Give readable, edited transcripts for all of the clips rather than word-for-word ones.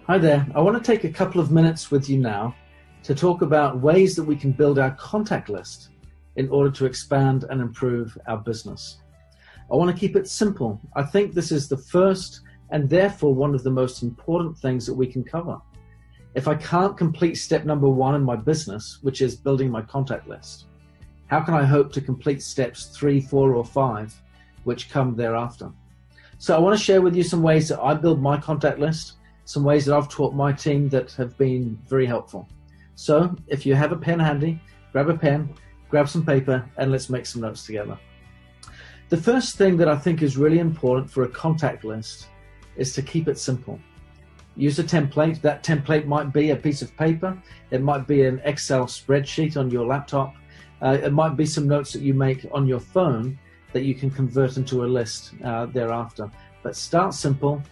Hi there. I want to take a couple of minutes with you now to talk about ways that we can build our contact list in order to expand and improve our business. I want to keep it simple. I think this is the first and therefore one of the most important things that we can cover. If I can't complete step number one in my business, which is building my contact list, how can I hope to complete steps 3, 4, or 5, which come thereafter? So I want to share with you some ways that I build my contact list, some ways that I've taught my team that have been very helpful. So if you have a pen handy, grab a pen, grab some paper, and let's make some notes together. The first thing that I think is really important for a contact list is to keep it simple. Use a template. That template might be a piece of paper. It might be an Excel spreadsheet on your laptop. It might be some notes that you make on your phone that you can convert into a list thereafter. But start simple,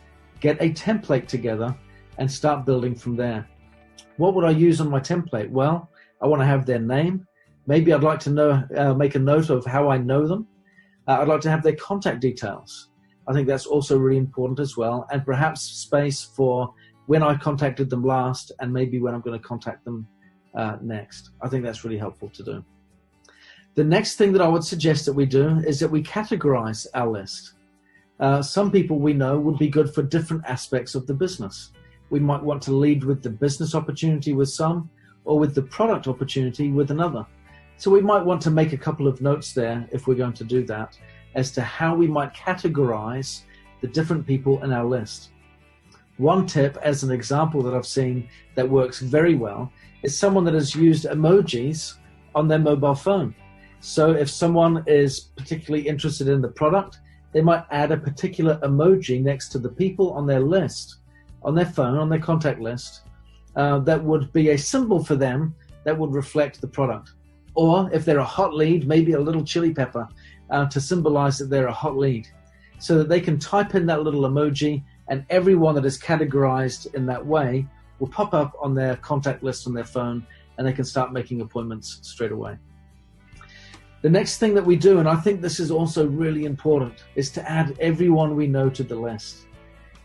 get a template together, and start building from there. What would I use on my template? Well, I want to have their name. Maybe I'd like to make a note of how I know them. I'd like to have their contact details. I think that's also really important as well, and perhaps space for when I contacted them last and maybe when I'm going to contact them next. I think that's really helpful to do. The next thing that I would suggest that we do is that we categorize our list. Some people we know would be good for different aspects of the business. We might want to lead with the business opportunity with some, or with the product opportunity with another. So we might want to make a couple of notes there, if we're going to do that, as to how we might categorize the different people in our list. One tip, as an example that I've seen that works very well, is someone that has used emojis on their mobile phone. So if someone is particularly interested in the product, they might add a particular emoji next to the people on their list, on their phone, on their contact list, that would be a symbol for them that would reflect the product. Or if they're a hot lead, maybe a little chili pepper to symbolize that they're a hot lead, so that they can type in that little emoji and everyone that is categorized in that way will pop up on their contact list on their phone and they can start making appointments straight away. The next thing that we do, and I think this is also really important, is to add everyone we know to the list.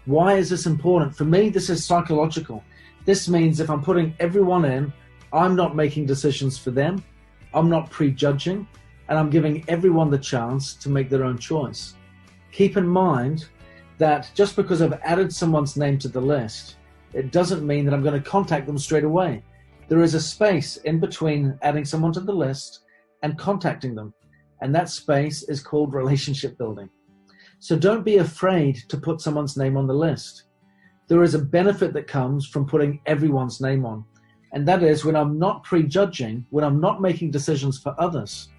Why is this important? For me, this is psychological. This means if I'm putting everyone in, I'm not making decisions for them, I'm not prejudging, and I'm giving everyone the chance to make their own choice. Keep in mind that just because I've added someone's name to the list, it doesn't mean that I'm going to contact them straight away. There is a space in between adding someone to the list and contacting them, and that space is called relationship building. So don't be afraid to put someone's name on the list. There is a benefit that comes from putting everyone's name on, and that is when I'm not prejudging, when I'm not making decisions for others,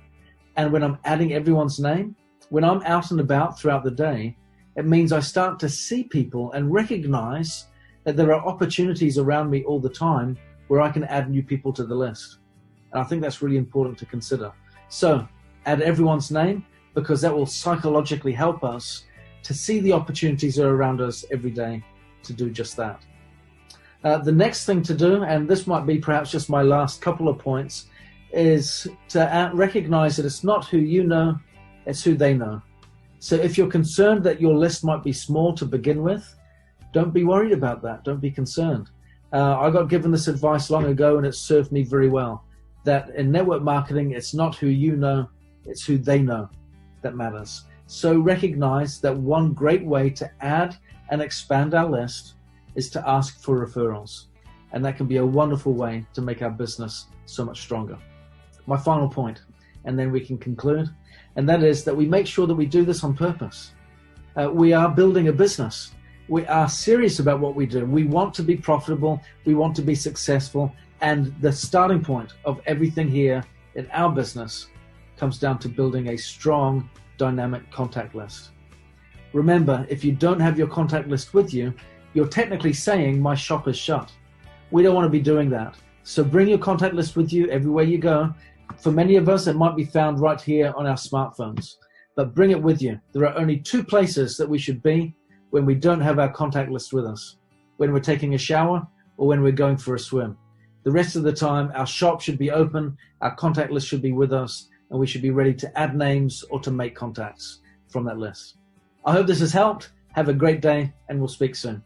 and when I'm adding everyone's name, when I'm out and about throughout the day, it means I start to see people and recognize that there are opportunities around me all the time where I can add new people to the list. And I think that's really important to consider. So add everyone's name, because that will psychologically help us to see the opportunities that are around us every day to do just that. The next thing to do, and this might be perhaps just my last couple of points, is to recognize that it's not who you know, it's who they know. So if you're concerned that your list might be small to begin with, don't be worried about that. Don't be concerned. I got given this advice long ago and it served me very well, that in network marketing, it's not who you know, it's who they know that matters. So recognize that one great way to add and expand our list is to ask for referrals. And that can be a wonderful way to make our business so much stronger. My final point, and then we can conclude, and that is that we make sure that we do this on purpose. We are building a business. We are serious about what we do. We want to be profitable. We want to be successful. And the starting point of everything here in our business comes down to building a strong, dynamic contact list. Remember, if you don't have your contact list with you, you're technically saying my shop is shut. We don't want to be doing that. So bring your contact list with you everywhere you go. For many of us, it might be found right here on our smartphones, but bring it with you. There are only two places that we should be when we don't have our contact list with us: when we're taking a shower or when we're going for a swim. The rest of the time, our shop should be open, our contact list should be with us, and we should be ready to add names or to make contacts from that list. I hope this has helped. Have a great day, and we'll speak soon.